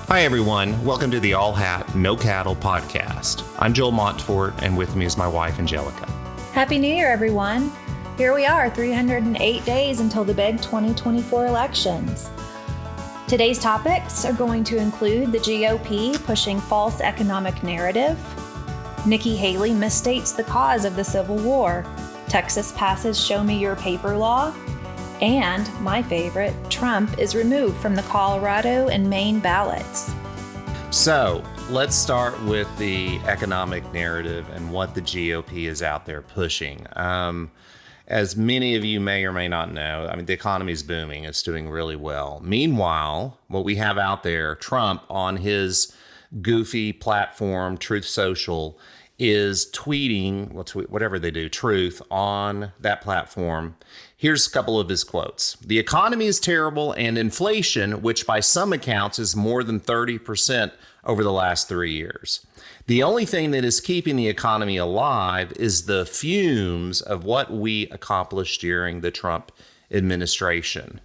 Hi, everyone. Welcome to the allhat-nocattle podcast. I'm Joel Montfort, and with me is my wife, Angelica. Happy New Year, everyone. Here we are, 308 days until the big 2024 elections. Today's topics are going to include the GOP pushing false economic narrative, Nikki Haley misstates the cause of the Civil War, Texas passes Show Me Your Paper law, and, my favorite, Trump is removed from the Colorado and Maine ballots. So, let's start with the economic narrative and what the GOP is out there pushing. As many of you may or may not know, the economy is booming. It's doing really well. Meanwhile, what we have out there, Trump on his goofy platform, Truth Social, is tweeting, whatever they do, truth on that platform. Here's a couple of his quotes. The economy is terrible, and inflation, which by some accounts is more than 30% over the last 3 years. The only thing that is keeping the economy alive is the fumes of what we accomplished during the Trump administration.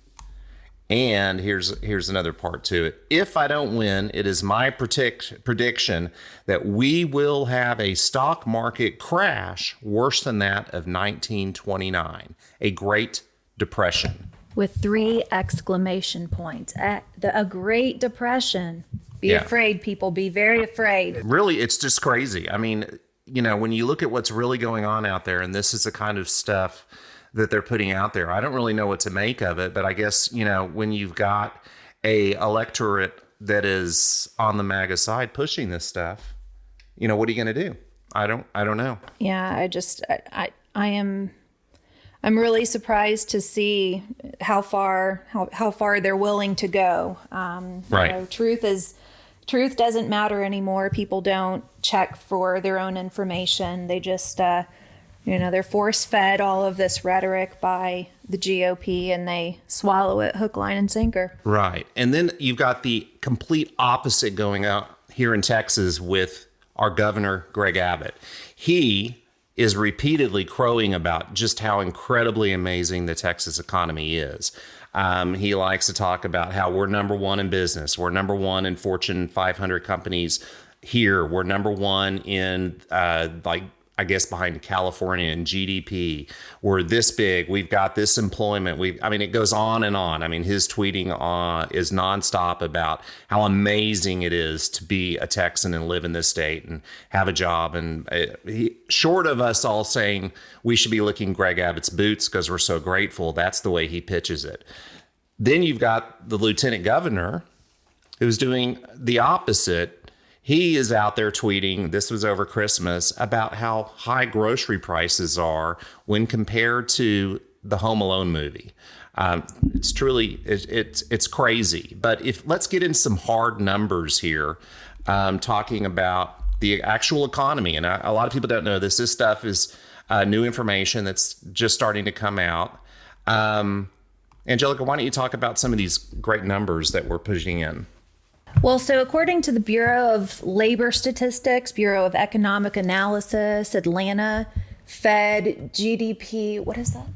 And here's another part to it. If I don't win, it is my prediction that we will have a stock market crash worse than that of 1929, a Great Depression. With 3 exclamation points. A Great Depression. Be afraid, people. Be very afraid. Really, it's just crazy. When you look at what's really going on out there, and this is the kind of stuff that they're putting out there, I don't really know what to make of it, but I guess, when you've got a electorate that is on the MAGA side pushing this stuff, what are you going to do? I don't know. Yeah, I'm really surprised to see how far they're willing to go. Right. Truth doesn't matter anymore. People don't check for their own information. They just, they're force-fed all of this rhetoric by the GOP, and they swallow it hook, line, and sinker. Right. And then you've got the complete opposite going out here in Texas with our governor, Greg Abbott. He is repeatedly crowing about just how incredibly amazing the Texas economy is. He likes to talk about how we're number one in business. We're number one in Fortune 500 companies here. We're number one in behind California in GDP. We're this big. We've got this employment. It goes on and on. His tweeting is nonstop about how amazing it is to be a Texan and live in this state and have a job. And short of us all saying we should be licking Greg Abbott's boots because we're so grateful, that's the way he pitches it. Then you've got the lieutenant governor who's doing the opposite. He is out there tweeting, this was over Christmas, about how high grocery prices are when compared to the Home Alone movie. It's truly, it's crazy. But let's get into some hard numbers here, talking about the actual economy. And a lot of people don't know this. This stuff is new information that's just starting to come out. Angelica, why don't you talk about some of these great numbers that we're pushing in? Well, so according to the Bureau of Labor Statistics, Bureau of Economic Analysis, Atlanta, Fed, GDP, what is that?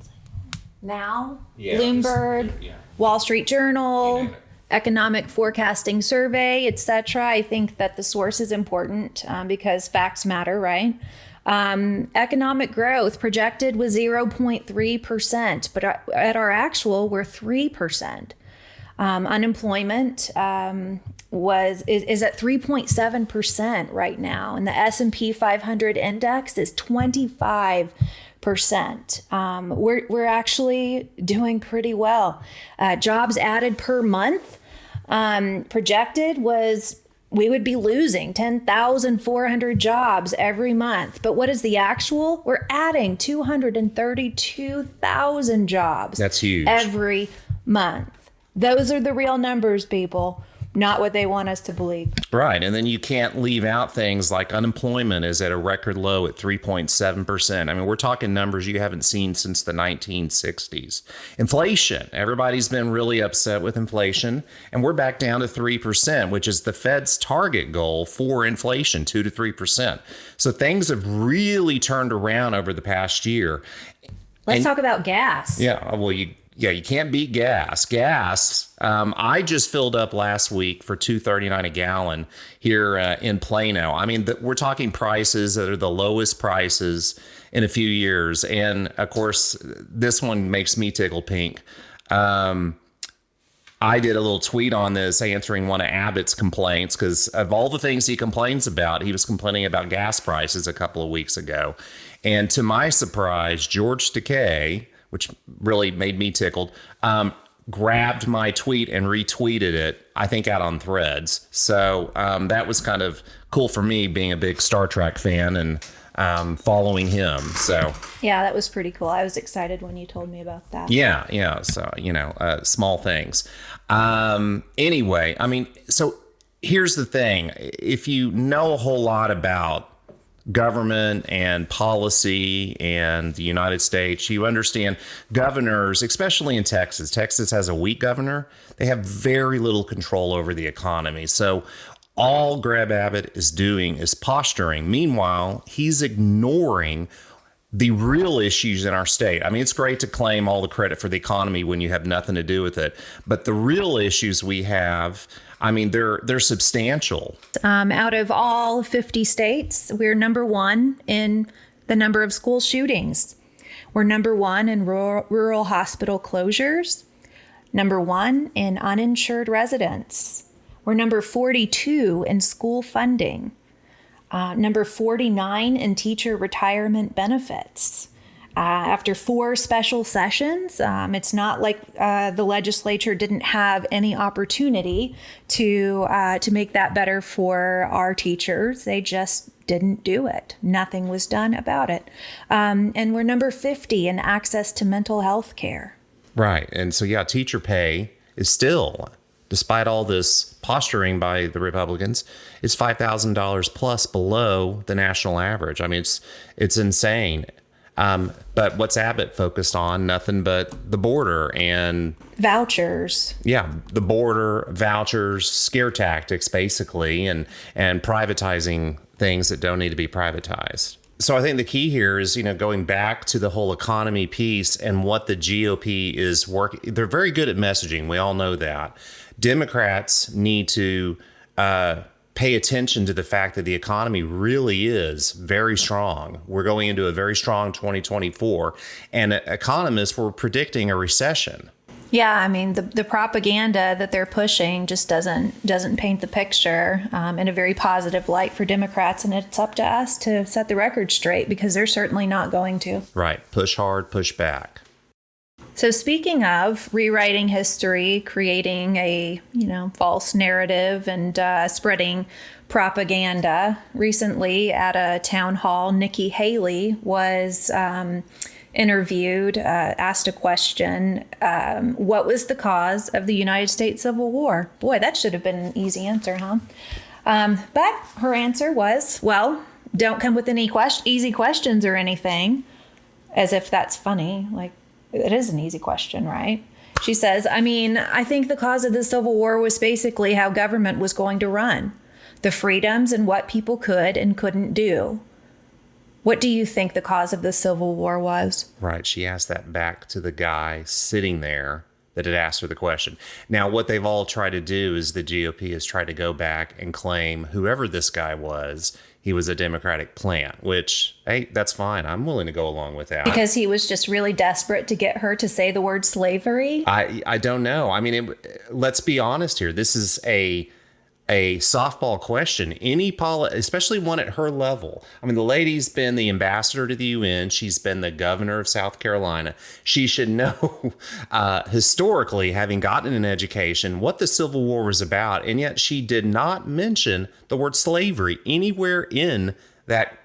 Now, Bloomberg, Wall Street Journal, Economic Forecasting Survey, etc. I think that the source is important because facts matter, right? Economic growth projected was 0.3%, but at our actual, we're 3%. Unemployment is at 3.7% right now, and the S&P 500 index is 25%. We're actually doing pretty well. Jobs added per month projected was we would be losing 10,400 jobs every month. But what is the actual? We're adding 232,000 jobs. That's huge. Every month. Those are the real numbers, people. not what they want us to believe. Right. And then you can't leave out things like unemployment is at a record low at 3.7%. I mean, we're talking numbers you haven't seen since the 1960s. Inflation. Everybody's been really upset with inflation, and we're back down to 3%, which is the Fed's target goal for inflation, 2 to 3%. So things have really turned around over the past year. Let's talk about gas. Yeah, well, you can't beat gas. Gas. I just filled up last week for $2.39 a gallon here in Plano. I mean, we're talking prices that are the lowest prices in a few years, and of course, this one makes me tickle pink. I did a little tweet on this answering one of Abbott's complaints, because of all the things he complains about, he was complaining about gas prices a couple of weeks ago. And to my surprise, George Takei, which really made me tickled, grabbed my tweet and retweeted it, I think out on Threads. So that was kind of cool for me, being a big Star Trek fan and following him. So yeah, that was pretty cool. I was excited when you told me about that. Yeah. So, small things. Anyway, I mean, so here's the thing. If you know a whole lot about government and policy and the United States, you understand governors, especially in Texas. Texas has a weak governor. They have very little control over the economy. So all Greg Abbott is doing is posturing. Meanwhile, he's ignoring the real issues in our state. I mean, it's great to claim all the credit for the economy when you have nothing to do with it. But the real issues we have, I mean, they're substantial. Out of all 50 states, we're number one in the number of school shootings. We're number one in rural hospital closures, number one in uninsured residents. We're number 42 in school funding, number 49 in teacher retirement benefits. After 4 special sessions, it's not like the legislature didn't have any opportunity to make that better for our teachers. They just didn't do it. Nothing was done about it. And we're number 50 in access to mental health care. Right. And so, yeah, teacher pay is still, despite all this posturing by the Republicans, it's $5,000 plus below the national average. I mean, it's insane. But what's Abbott focused on? Nothing but the border and vouchers. Yeah, the border, vouchers, scare tactics, basically, and privatizing things that don't need to be privatized. So I think the key here is, going back to the whole economy piece and what the GOP is working. They're very good at messaging. We all know that. Democrats need to pay attention to the fact that the economy really is very strong. We're going into a very strong 2024, and economists were predicting a recession. Yeah, I mean, the propaganda that they're pushing just doesn't paint the picture in a very positive light for Democrats, and it's up to us to set the record straight, because they're certainly not going to. Right. Push hard, push back. So speaking of rewriting history, creating a false narrative and spreading propaganda, recently at a town hall, Nikki Haley was interviewed, asked a question, what was the cause of the United States Civil War? Boy, that should have been an easy answer, huh? But her answer was, well, don't come with any easy questions or anything, as if that's funny. Like, it is an easy question, right? She says, I think the cause of the Civil War was basically how government was going to run, the freedoms and what people could and couldn't do. What do you think the cause of the Civil War was? Right. She asked that back to the guy sitting there that had asked her the question. Now, what they've all tried to do is the GOP has tried to go back and claim whoever this guy was, he was a Democratic plant, which, hey, that's fine. I'm willing to go along with that. Because he was just really desperate to get her to say the word slavery? I don't know. I mean, let's be honest here. This is a softball question. Especially one at her level. I mean, the lady's been the ambassador to the UN. She's been the governor of South Carolina. She should know, historically, having gotten an education, what the Civil War was about. And yet she did not mention the word slavery anywhere in that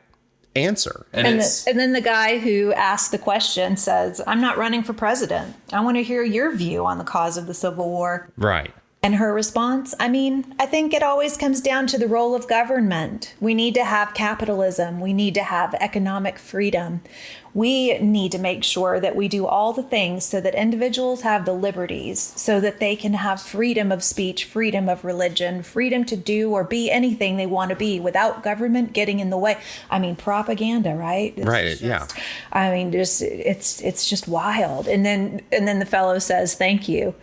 answer. And then the guy who asked the question says, I'm not running for president. I want to hear your view on the cause of the Civil War. Right. And her response, I mean, I think it always comes down to the role of government. We need to have capitalism. We need to have economic freedom. We need to make sure that we do all the things so that individuals have the liberties, so that they can have freedom of speech, freedom of religion, freedom to do or be anything they want to be without government getting in the way. I mean, propaganda, right? Right. Yeah. I mean, just it's just wild. And then the fellow says, "Thank you."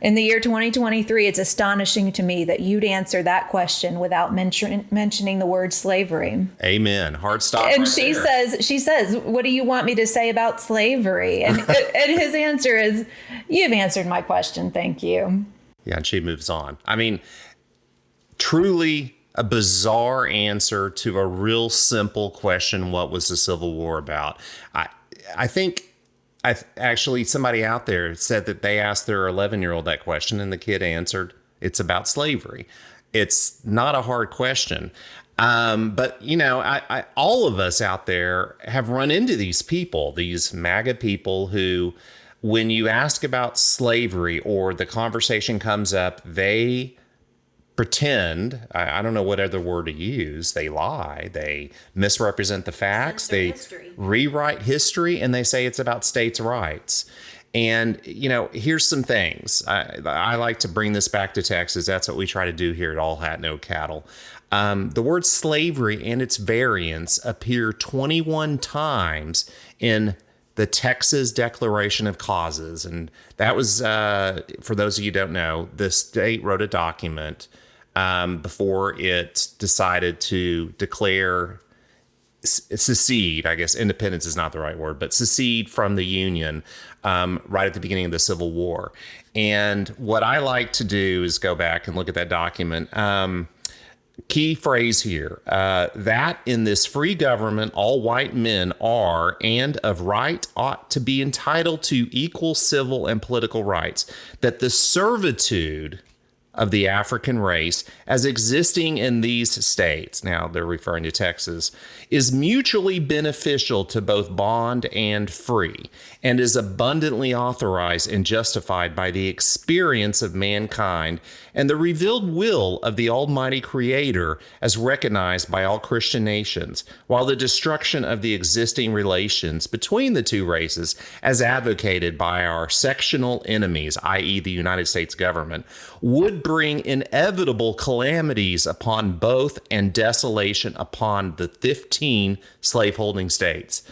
In the year 2023, it's astonishing to me that you'd answer that question without mentioning the word slavery. Amen. Hard stop. And right she says, "What do you want me to say about slavery?" And his answer is, "You've answered my question. Thank you." Yeah. And she moves on. I mean, truly a bizarre answer to a real simple question. What was the Civil War about? I think actually somebody out there said that they asked their 11-year-old that question and the kid answered, it's about slavery. It's not a hard question. But, you know, all of us out there have run into these people, these MAGA people who, when you ask about slavery or the conversation comes up, they pretend, I don't know what other word to use, they lie, they misrepresent the facts, they rewrite history, and they say it's about states' rights. And, you know, here's some things. I like to bring this back to Texas. That's what we try to do here at allhat-nocattle. The word slavery and its variants appear 21 times in the Texas Declaration of Causes. And that was, for those of you who don't know, the state wrote a document before it decided to declare secede. I guess independence is not the right word, but secede from the Union right at the beginning of the Civil War. And what I like to do is go back and look at that document. Key phrase here, that in this free government, all white men are and of right ought to be entitled to equal civil and political rights, that the servitude of the African race as existing in these states, now they're referring to Texas, is mutually beneficial to both bond and free, and is abundantly authorized and justified by the experience of mankind and the revealed will of the Almighty Creator as recognized by all Christian nations, while the destruction of the existing relations between the two races as advocated by our sectional enemies, i.e. the United States government, would bring inevitable calamities upon both and desolation upon the 15 slaveholding states.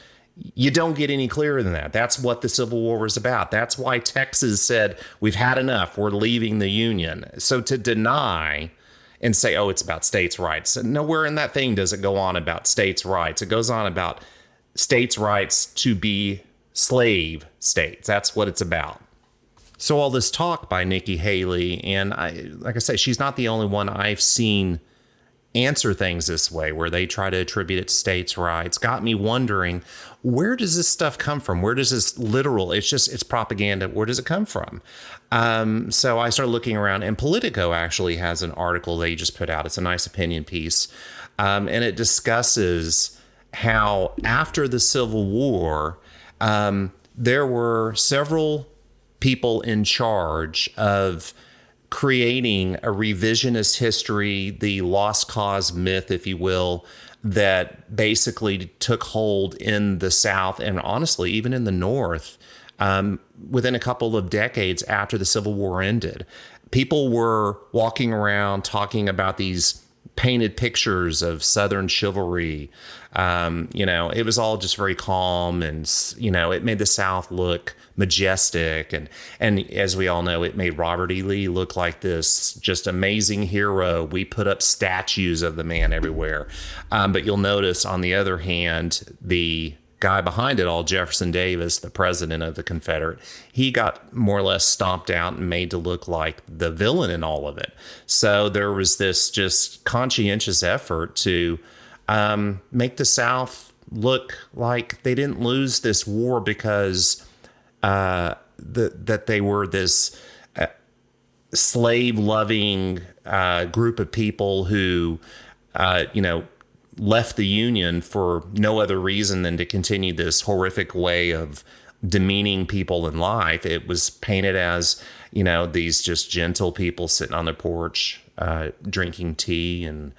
You don't get any clearer than that. That's what the Civil War was about. That's why Texas said, we've had enough. We're leaving the Union. So to deny and say, oh, it's about states' rights. Nowhere in that thing does it go on about states' rights. It goes on about states' rights to be slave states. That's what it's about. So all this talk by Nikki Haley, and like I say, she's not the only one I've seen answer things this way, where they try to attribute it to states' rights, got me wondering, where does this stuff come from? Where does this literal, it's propaganda, where does it come from? So I started looking around, and Politico actually has an article they just put out. It's a nice opinion piece. And it discusses how after the Civil War, there were several people in charge of creating a revisionist history, the lost cause myth, if you will, that basically took hold in the South and honestly, even in the North, within a couple of decades after the Civil War ended. People were walking around talking about these painted pictures of Southern chivalry. It was all just very calm, and, it made the South look majestic. And as we all know, it made Robert E. Lee look like this just amazing hero. We put up statues of the man everywhere. But you'll notice, on the other hand, the guy behind it all, Jefferson Davis, the president of the Confederate, he got more or less stomped out and made to look like the villain in all of it. So there was this just conscientious effort to make the South look like they didn't lose this war because that they were this slave-loving group of people who, left the Union for no other reason than to continue this horrific way of demeaning people in life. It was painted as, these just gentle people sitting on their porch, drinking tea and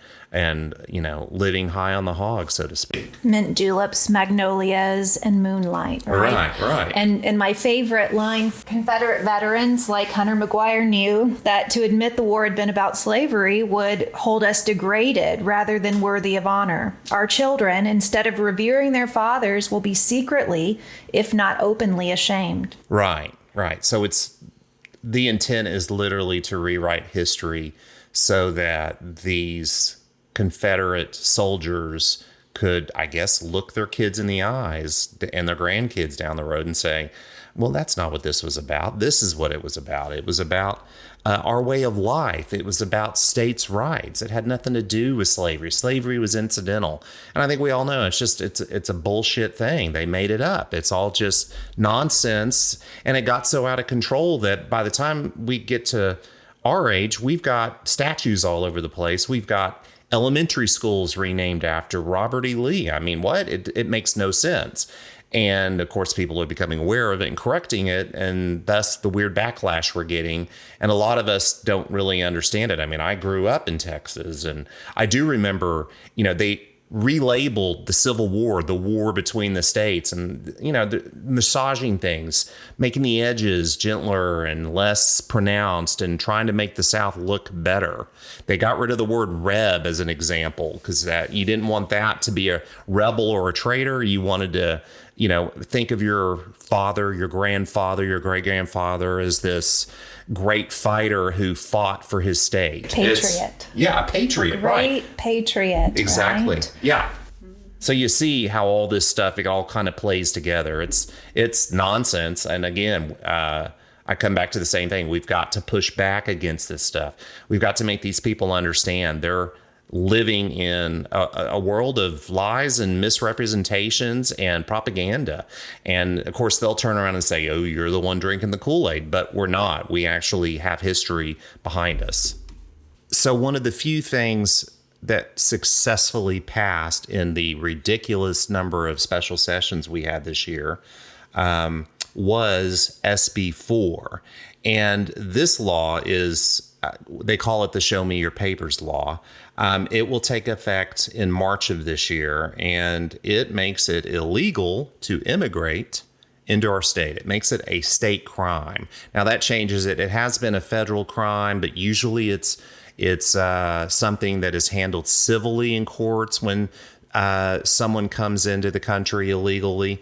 living high on the hog, so to speak. Mint juleps, magnolias, and moonlight. Right. And my favorite line, Confederate veterans like Hunter McGuire knew that to admit the war had been about slavery would hold us degraded rather than worthy of honor. Our children, instead of revering their fathers, will be secretly, if not openly, ashamed. Right. So the intent is literally to rewrite history so that these Confederate soldiers could, I guess, look their kids in the eyes and their grandkids down the road and say, well, that's not what this was about. This is what it was about. It was about our way of life. It was about states' rights. It had nothing to do with slavery. Slavery was incidental. And I think we all know it's a bullshit thing. They made it up. It's all just nonsense. And it got so out of control that by the time we get to our age, we've got statues all over the place. We've got elementary schools renamed after Robert E. Lee. I mean, what? It makes no sense. And of course, people are becoming aware of it and correcting it. And thus the weird backlash we're getting. And a lot of us don't really understand it. I mean, I grew up in Texas, and I do remember, they relabeled the Civil War, the war between the states, and, massaging things, making the edges gentler and less pronounced and trying to make the South look better. They got rid of the word reb as an example, because that you didn't want that to be a rebel or a traitor. You wanted to, think of your father, your grandfather, your great-grandfather as this great fighter who fought for his state. Patriot. A patriot, right. Patriot. Exactly. Right? Yeah. So you see how all this stuff, it all kind of plays together. It's nonsense. And again, I come back to the same thing. We've got to push back against this stuff. We've got to make these people understand they're living in a world of lies and misrepresentations and propaganda. And of course, they'll turn around and say, oh, you're the one drinking the Kool-Aid, but we're not. We actually have history behind us. So one of the few things that successfully passed in the ridiculous number of special sessions we had this year was SB 4. And this law is, they call it the Show Me Your Papers law. It will take effect in March of this year, and it makes it illegal to immigrate into our state. It makes it a state crime. Now that changes it. It has been a federal crime, but usually it's something that is handled civilly in courts when someone comes into the country illegally.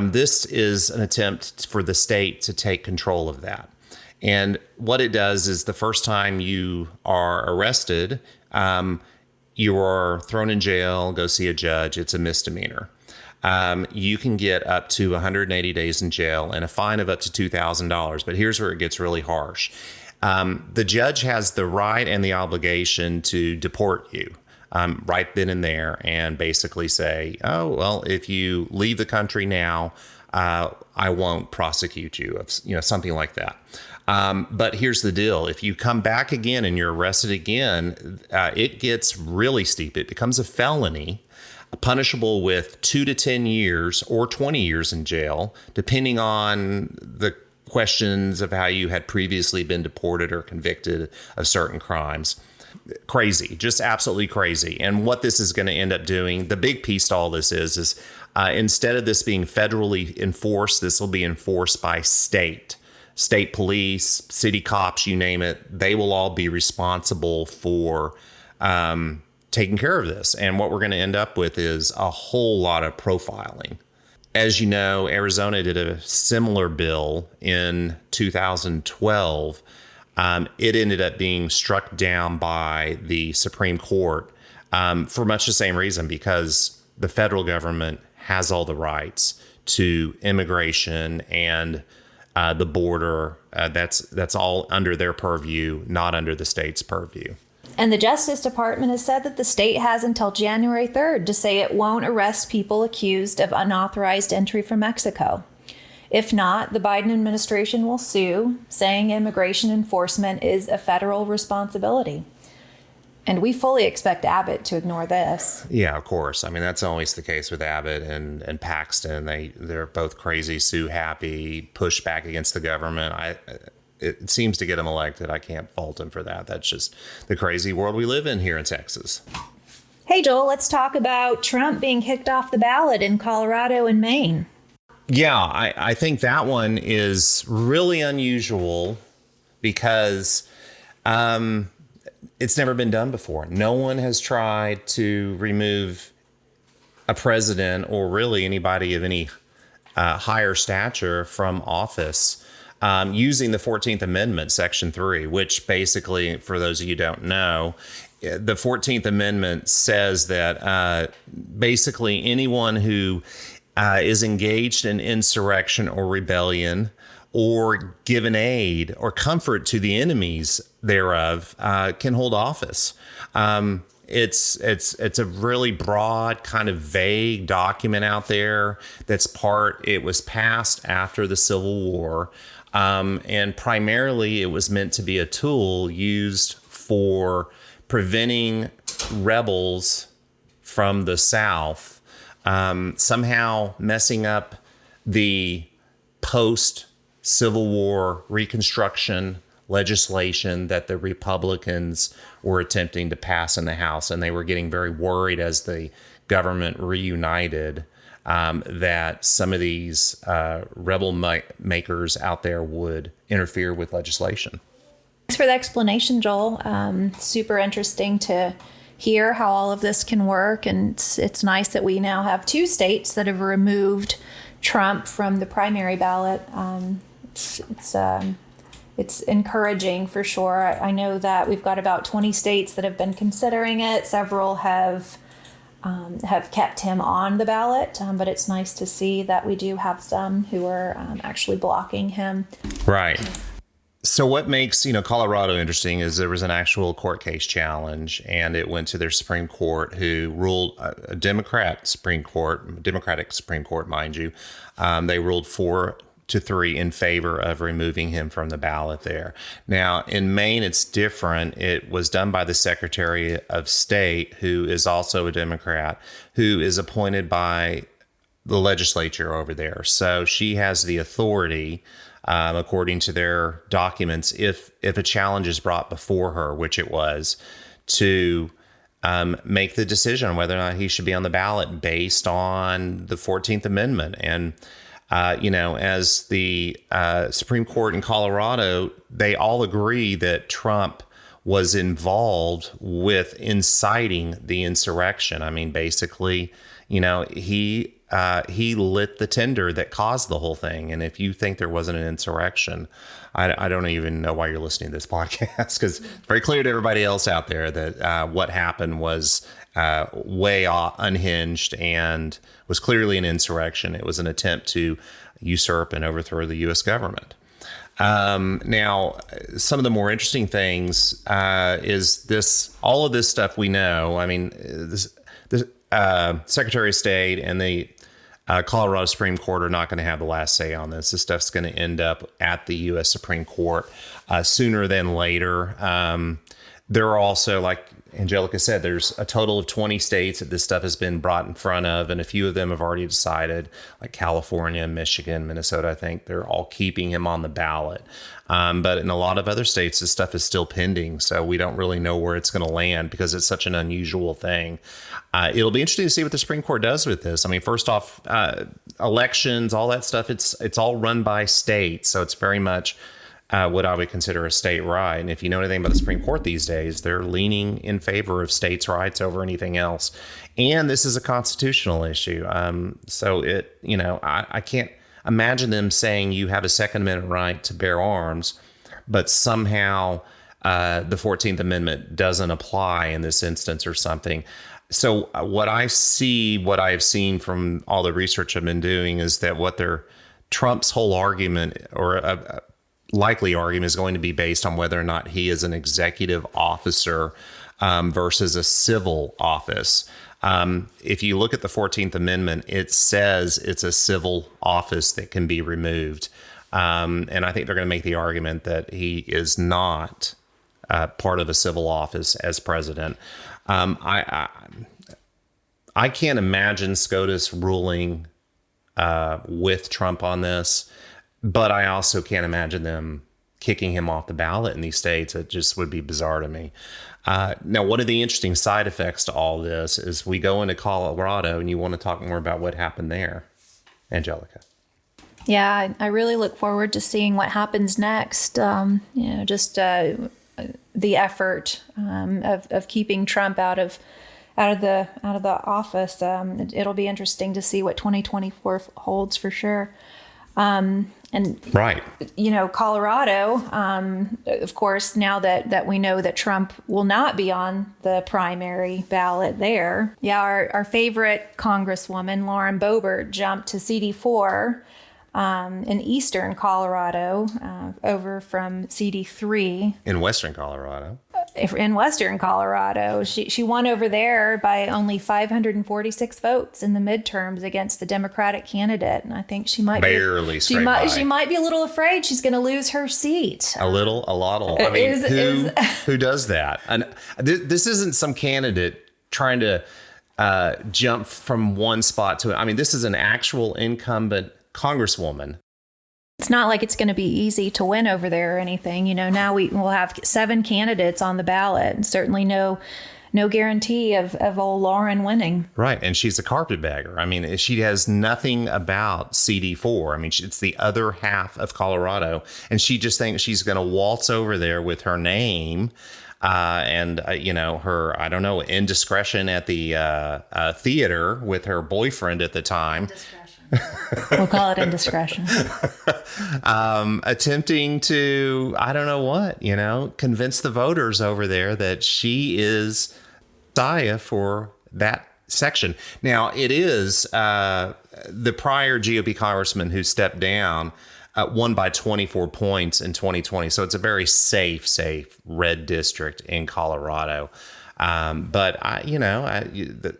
This is an attempt for the state to take control of that. And what it does is the first time you are arrested, you are thrown in jail, go see a judge. It's a misdemeanor. You can get up to 180 days in jail and a fine of up to $2,000. But here's where it gets really harsh. The judge has the right and the obligation to deport you right then and there and basically say, oh, well, if you leave the country now, I won't prosecute you, something like that. But here's the deal. If you come back again and you're arrested again, it gets really steep. It becomes a felony, punishable with 2 to 10 years or 20 years in jail, depending on the questions of how you had previously been deported or convicted of certain crimes. Crazy, just absolutely crazy. And what this is going to end up doing, the big piece to all this is instead of this being federally enforced, this will be enforced by state police, city cops, you name it. They will all be responsible for taking care of this. And what we're going to end up with is a whole lot of profiling. As you know, Arizona did a similar bill in 2012. It ended up being struck down by the Supreme Court for much the same reason, because the federal government has all the rights to immigration and the border. That's all under their purview, not under the state's purview. And the Justice Department has said that the state has until January 3rd to say it won't arrest people accused of unauthorized entry from Mexico. If not, the Biden administration will sue, saying immigration enforcement is a federal responsibility. And we fully expect Abbott to ignore this. Yeah, of course. I mean, that's always the case with Abbott and Paxton. They're both crazy, sue happy, push back against the government. It seems to get them elected. I can't fault them for that. That's just the crazy world we live in here in Texas. Hey, Joel, let's talk about Trump being kicked off the ballot in Colorado and Maine. Yeah, I think that one is really unusual because it's never been done before. No one has tried to remove a president or really anybody of any higher stature from office using the 14th Amendment, Section 3, which basically, for those of you who don't know, the 14th Amendment says that basically anyone who is engaged in insurrection or rebellion or given aid or comfort to the enemies thereof can hold office. It's a really broad, kind of vague document out there it was passed after the Civil War. And primarily it was meant to be a tool used for preventing rebels from the South somehow messing up the post-Civil War Reconstruction legislation that the Republicans were attempting to pass in the House. And they were getting very worried as the government reunited that some of these rebel makers out there would interfere with legislation. Thanks for the explanation, Joel. Super interesting to hear how all of this can work. And it's nice that we now have 2 states that have removed Trump from the primary ballot. It's encouraging for sure. I know that we've got about 20 states that have been considering it. Several have kept him on the ballot, but it's nice to see that we do have some who are actually blocking him. Right. So what makes, Colorado interesting is there was an actual court case challenge, and it went to their Supreme Court, who ruled a Democratic Supreme Court, mind you. They ruled 4-3 in favor of removing him from the ballot there. Now, in Maine, it's different. It was done by the Secretary of State, who is also a Democrat, who is appointed by the legislature over there. So she has the authority, according to their documents, if a challenge is brought before her, which it was, to make the decision on whether or not he should be on the ballot based on the 14th Amendment. And as the Supreme Court in Colorado, they all agree that Trump was involved with inciting the insurrection. I mean, basically, he lit the tinder that caused the whole thing. And if you think there wasn't an insurrection, I don't even know why you're listening to this podcast, because it's very clear to everybody else out there that what happened was way unhinged and was clearly an insurrection. It was an attempt to usurp and overthrow the U.S. government. Now, some of the more interesting things is all of this stuff we know. I mean, the Secretary of State and the Colorado Supreme Court are not going to have the last say on this. This stuff's going to end up at the U.S. Supreme Court sooner than later. There are also, like Angelica said, there's a total of 20 states that this stuff has been brought in front of, and a few of them have already decided, like California, Michigan, Minnesota. I think they're all keeping him on the ballot. But in a lot of other states, this stuff is still pending, so we don't really know where it's going to land because it's such an unusual thing. It'll be interesting to see what the Supreme Court does with this. I mean, first off, elections, all that stuff, it's all run by states, so it's very much what I would consider a state right. And if you know anything about the Supreme Court these days, they're leaning in favor of states' rights over anything else. And this is a constitutional issue. So I can't imagine them saying you have a Second Amendment right to bear arms, but somehow the 14th Amendment doesn't apply in this instance or something. So what I've seen from all the research I've been doing is that Trump's whole argument, or a likely argument, is going to be based on whether or not he is an executive officer versus a civil office. If you look at the 14th Amendment, it says it's a civil office that can be removed. And I think they're going to make the argument that he is not part of a civil office as president. I can't imagine SCOTUS ruling with Trump on this, but I also can't imagine them kicking him off the ballot in these states. It just would be bizarre to me. Now, one of the interesting side effects to all this is we go into Colorado, and you want to talk more about what happened there, Angelica. Yeah, I really look forward to seeing what happens next. Just the effort of keeping Trump out of the office. It'll be interesting to see what 2024 holds for sure. Right. Colorado, of course, now that we know that Trump will not be on the primary ballot there. Yeah, our favorite Congresswoman, Lauren Boebert, jumped to CD4 in eastern Colorado, over from CD3. In western Colorado. In western Colorado. She won over there by only 546 votes in the midterms against the Democratic candidate. And I think she might She might be a little afraid she's going to lose her seat. A lot. I mean, who does that? And this isn't some candidate trying to jump from one spot to it. I mean, this is an actual incumbent Congresswoman. It's not like it's going to be easy to win over there or anything. Now we'll have 7 candidates on the ballot, and certainly no guarantee of old Lauren winning. Right. And she's a carpetbagger. I mean, she has nothing about CD4. I mean, it's the other half of Colorado, and she just thinks she's going to waltz over there with her name and her, I don't know, indiscretion at the theater with her boyfriend at the time. We'll call it indiscretion. Attempting to, I don't know what, convince the voters over there that she is Messiah for that section. Now, it is the prior GOP congressman who stepped down won by 24 points in 2020. So it's a very safe red district in Colorado. But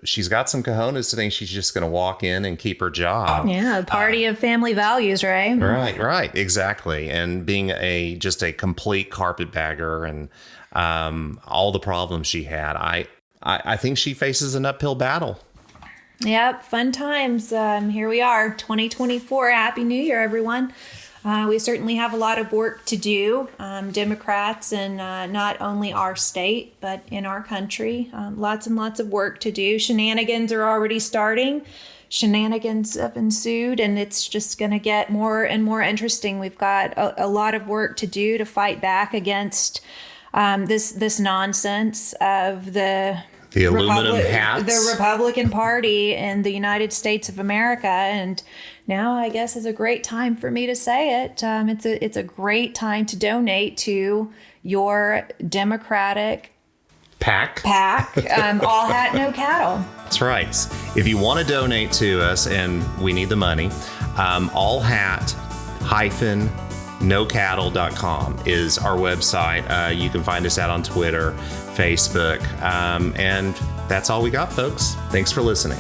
she's got some cojones to think she's just going to walk in and keep her job. Yeah, party of family values, right? Right, exactly. And being just a complete carpetbagger and all the problems she had, I think she faces an uphill battle. Yep, fun times. Here we are, 2024. Happy New Year, everyone. We certainly have a lot of work to do, Democrats in not only our state, but in our country. Lots and lots of work to do. Shenanigans are already starting. Shenanigans have ensued, and it's just going to get more and more interesting. We've got a lot of work to do to fight back against this nonsense of the aluminum hats, the Republican Party in the United States of America. And now I guess is a great time for me to say it. It's a great time to donate to your Democratic PAC, allhat-nocattle. That's right. If you want to donate to us, and we need the money, allhat-nocattle.com is our website. You can find us out on Twitter, Facebook, and that's all we got, folks. Thanks for listening.